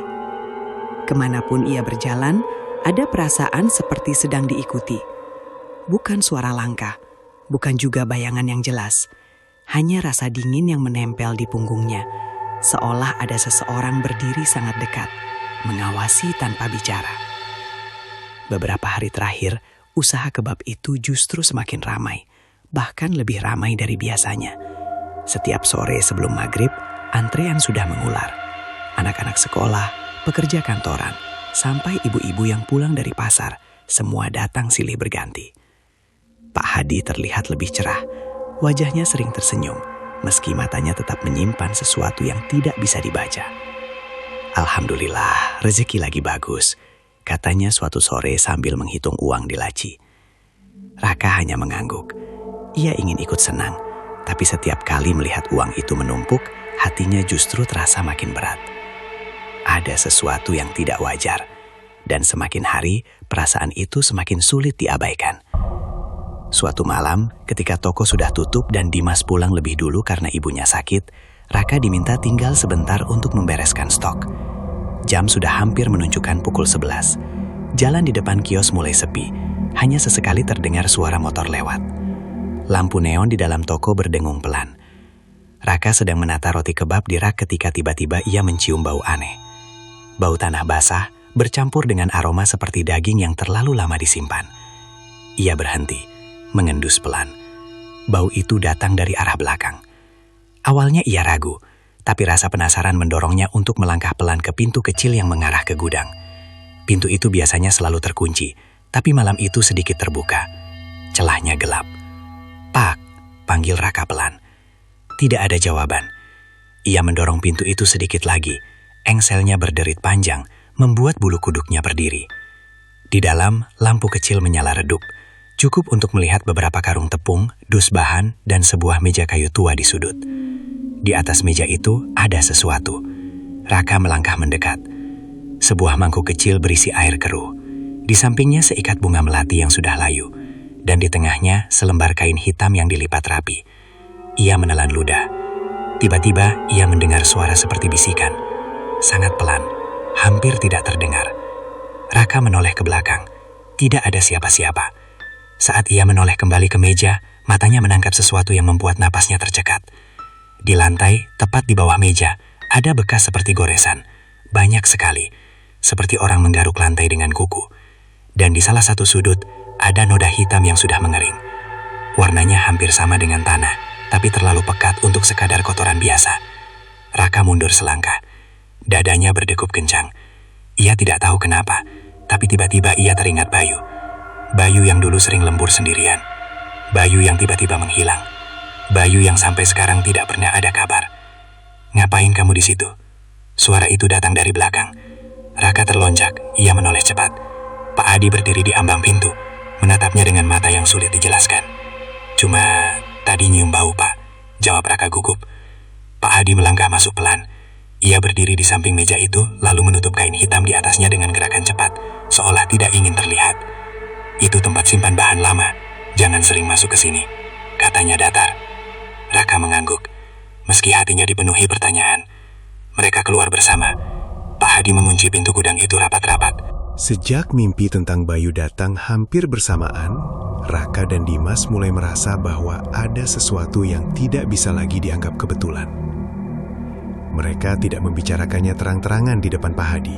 Kemanapun ia berjalan, ada perasaan seperti sedang diikuti. Bukan suara langkah, bukan juga bayangan yang jelas. Hanya rasa dingin yang menempel di punggungnya, seolah ada seseorang berdiri sangat dekat, mengawasi tanpa bicara. Beberapa hari terakhir, usaha kebab itu justru semakin ramai, bahkan lebih ramai dari biasanya. Setiap sore sebelum maghrib, antrean sudah mengular. Anak-anak sekolah, pekerja kantoran, sampai ibu-ibu yang pulang dari pasar, semua datang silih berganti. Pak Hadi terlihat lebih cerah. Wajahnya sering tersenyum, meski matanya tetap menyimpan sesuatu yang tidak bisa dibaca. "Alhamdulillah, rezeki lagi bagus," katanya suatu sore sambil menghitung uang di laci. Raka hanya mengangguk. Ia ingin ikut senang, tapi setiap kali melihat uang itu menumpuk, hatinya justru terasa makin berat. Ada sesuatu yang tidak wajar, dan semakin hari perasaan itu semakin sulit diabaikan. Suatu malam, ketika toko sudah tutup dan Dimas pulang lebih dulu karena ibunya sakit, Raka diminta tinggal sebentar untuk membereskan stok. Jam sudah hampir menunjukkan pukul 11. Jalan di depan kios mulai sepi, hanya sesekali terdengar suara motor lewat. Lampu neon di dalam toko berdengung pelan. Raka sedang menata roti kebab di rak ketika tiba-tiba ia mencium bau aneh. Bau tanah basah bercampur dengan aroma seperti daging yang terlalu lama disimpan. Ia berhenti, mengendus pelan. Bau itu datang dari arah belakang. Awalnya ia ragu, tapi rasa penasaran mendorongnya untuk melangkah pelan ke pintu kecil yang mengarah ke gudang. Pintu itu biasanya selalu terkunci, tapi malam itu sedikit terbuka. Celahnya gelap. "Pak," panggil Raka pelan. Tidak ada jawaban. Ia mendorong pintu itu sedikit lagi. Engselnya berderit panjang, membuat bulu kuduknya berdiri. Di dalam, lampu kecil menyala redup. Cukup untuk melihat beberapa karung tepung, dus bahan, dan sebuah meja kayu tua di sudut. Di atas meja itu ada sesuatu. Raka melangkah mendekat. Sebuah mangkuk kecil berisi air keruh. Di sampingnya seikat bunga melati yang sudah layu. Dan di tengahnya selembar kain hitam yang dilipat rapi. Ia menelan ludah. Tiba-tiba ia mendengar suara seperti bisikan. Sangat pelan, hampir tidak terdengar. Raka menoleh ke belakang. Tidak ada siapa-siapa. Saat ia menoleh kembali ke meja, matanya menangkap sesuatu yang membuat napasnya tercekat. Di lantai, tepat di bawah meja, ada bekas seperti goresan. Banyak sekali, seperti orang menggaruk lantai dengan kuku. Dan di salah satu sudut, ada noda hitam yang sudah mengering. Warnanya hampir sama dengan tanah, tapi terlalu pekat untuk sekadar kotoran biasa. Raka mundur selangkah. Dadanya berdegup kencang. Ia tidak tahu kenapa, tapi tiba-tiba ia teringat Bayu. Bayu yang dulu sering lembur sendirian. Bayu yang tiba-tiba menghilang. Bayu yang sampai sekarang tidak pernah ada kabar. "Ngapain kamu di situ?" Suara itu datang dari belakang. Raka terlonjak, ia menoleh cepat. Pak Adi berdiri di ambang pintu, menatapnya dengan mata yang sulit dijelaskan. Cuma tadi nyium bau, Pak, jawab Raka gugup. Pak Adi melangkah masuk pelan. Ia berdiri di samping meja itu, lalu menutup kain hitam di atasnya dengan gerakan cepat, seolah tidak ingin terlihat. Itu tempat simpan bahan lama, jangan sering masuk ke sini, katanya datar. Raka mengangguk, meski hatinya dipenuhi pertanyaan. Mereka keluar bersama. Pak Hadi mengunci pintu gudang itu rapat-rapat. Sejak mimpi tentang Bayu datang hampir bersamaan, Raka dan Dimas mulai merasa bahwa ada sesuatu yang tidak bisa lagi dianggap kebetulan. Mereka tidak membicarakannya terang-terangan di depan Pak Hadi.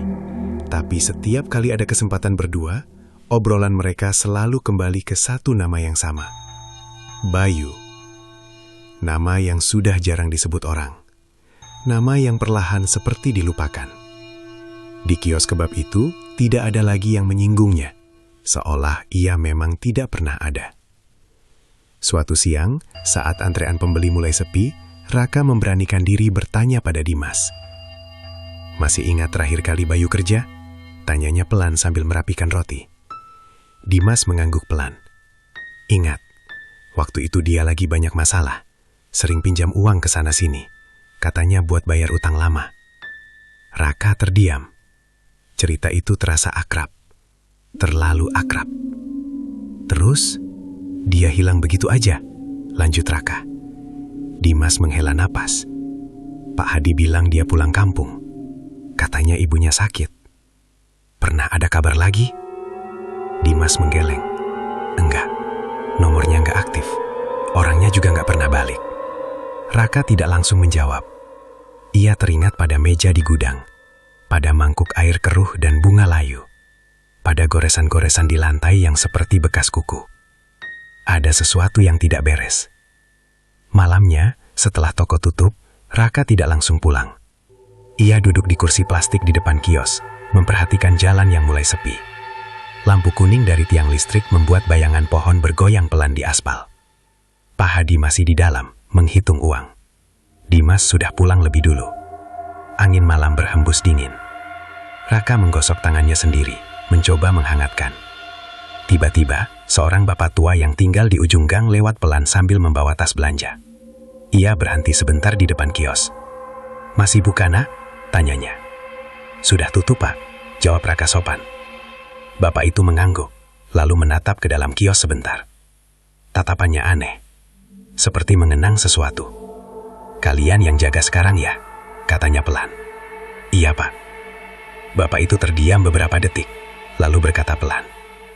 Tapi setiap kali ada kesempatan berdua, obrolan mereka selalu kembali ke satu nama yang sama. Bayu. Nama yang sudah jarang disebut orang. Nama yang perlahan seperti dilupakan. Di kios kebab itu, tidak ada lagi yang menyinggungnya, seolah ia memang tidak pernah ada. Suatu siang, saat antrean pembeli mulai sepi, Raka memberanikan diri bertanya pada Dimas. "Masih ingat terakhir kali Bayu kerja?" Tanyanya pelan sambil merapikan roti. Dimas mengangguk pelan. "Ingat, waktu itu dia lagi banyak masalah, sering pinjam uang ke sana-sini, katanya buat bayar utang lama." Raka terdiam. Cerita itu terasa akrab, terlalu akrab. "Terus, dia hilang begitu aja?" lanjut Raka. Dimas menghela napas. "Pak Hadi bilang dia pulang kampung. Katanya ibunya sakit. Pernah ada kabar lagi?" Dimas menggeleng. "Enggak, nomornya enggak aktif. Orangnya juga enggak pernah balik." Raka tidak langsung menjawab. Ia teringat pada meja di gudang, pada mangkuk air keruh dan bunga layu, pada goresan-goresan di lantai yang seperti bekas kuku. Ada sesuatu yang tidak beres. Malamnya, setelah toko tutup, Raka tidak langsung pulang. Ia duduk di kursi plastik di depan kios, memperhatikan jalan yang mulai sepi. Lampu kuning dari tiang listrik membuat bayangan pohon bergoyang pelan di aspal. Pak Hadi masih di dalam, menghitung uang. Dimas sudah pulang lebih dulu. Angin malam berhembus dingin. Raka menggosok tangannya sendiri, mencoba menghangatkan. Tiba-tiba, seorang bapak tua yang tinggal di ujung gang lewat pelan sambil membawa tas belanja. Ia berhenti sebentar di depan kios. "Masih buka, Nak?" tanyanya. "Sudah tutup, Pak," jawab Raka sopan. Bapak itu mengangguk, lalu menatap ke dalam kios sebentar. Tatapannya aneh, seperti mengenang sesuatu. "Kalian yang jaga sekarang ya?" katanya pelan. "Iya, Pak." Bapak itu terdiam beberapa detik, lalu berkata pelan,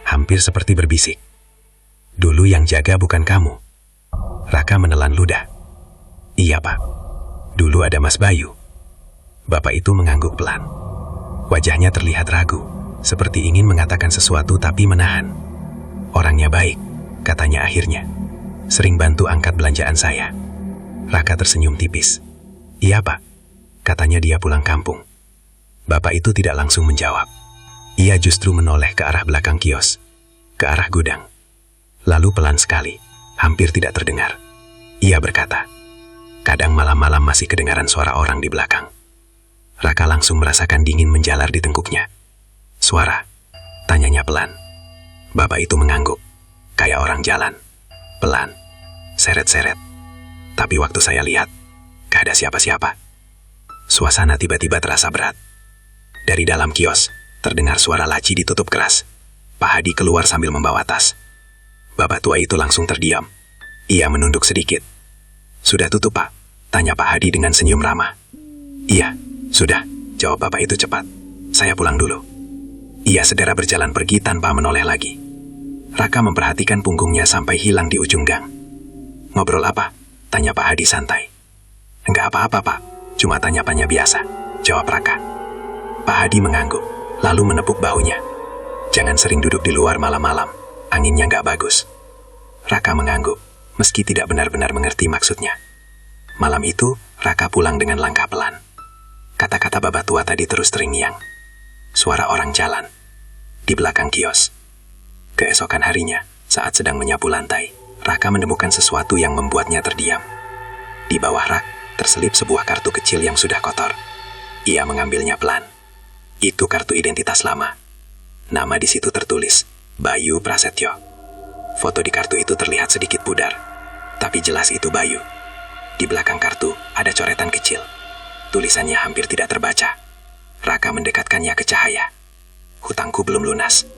hampir seperti berbisik. "Dulu yang jaga bukan kamu." Raka menelan ludah. "Iya, Pak. Dulu ada Mas Bayu." Bapak itu mengangguk pelan. Wajahnya terlihat ragu, seperti ingin mengatakan sesuatu tapi menahan. "Orangnya baik," katanya akhirnya. "Sering bantu angkat belanjaan saya." Raka tersenyum tipis. "Iya, Pak," katanya dia pulang kampung. Bapak itu tidak langsung menjawab. Ia justru menoleh ke arah belakang kios, ke arah gudang. Lalu pelan sekali, hampir tidak terdengar. Ia berkata, "Kadang malam-malam masih kedengaran suara orang di belakang." Raka langsung merasakan dingin menjalar di tengkuknya. "Suara?" tanyanya pelan. Bapak itu mengangguk, kayak orang jalan. Pelan, seret-seret. Tapi waktu saya lihat, gak ada siapa-siapa. Suasana tiba-tiba terasa berat. Dari dalam kios, terdengar suara laci ditutup keras. Pak Hadi keluar sambil membawa tas. Bapak tua itu langsung terdiam. Ia menunduk sedikit. "Sudah tutup, Pak?" tanya Pak Hadi dengan senyum ramah. "Iya, sudah," jawab bapak itu cepat. "Saya pulang dulu." Ia segera berjalan pergi tanpa menoleh lagi. Raka memperhatikan punggungnya sampai hilang di ujung gang. "Ngobrol apa?" tanya Pak Hadi santai. "Enggak apa-apa, Pak. Cuma tanya-tanya biasa," jawab Raka. Pak Hadi mengangguk, lalu menepuk bahunya. "Jangan sering duduk di luar malam-malam, anginnya nggak bagus." Raka mengangguk, meski tidak benar-benar mengerti maksudnya. Malam itu, Raka pulang dengan langkah pelan. Kata-kata bapak tua tadi terus terngiang. Suara orang jalan di belakang kios. Keesokan harinya, saat sedang menyapu lantai, Raka menemukan sesuatu yang membuatnya terdiam. Di bawah rak, terselip sebuah kartu kecil yang sudah kotor. Ia mengambilnya pelan. Itu kartu identitas lama. Nama di situ tertulis, Bayu Prasetyo. Foto di kartu itu terlihat sedikit pudar, tapi jelas itu Bayu. Di belakang kartu ada coretan kecil. Tulisannya hampir tidak terbaca. Raka mendekatkannya ke cahaya. Hutangku belum lunas.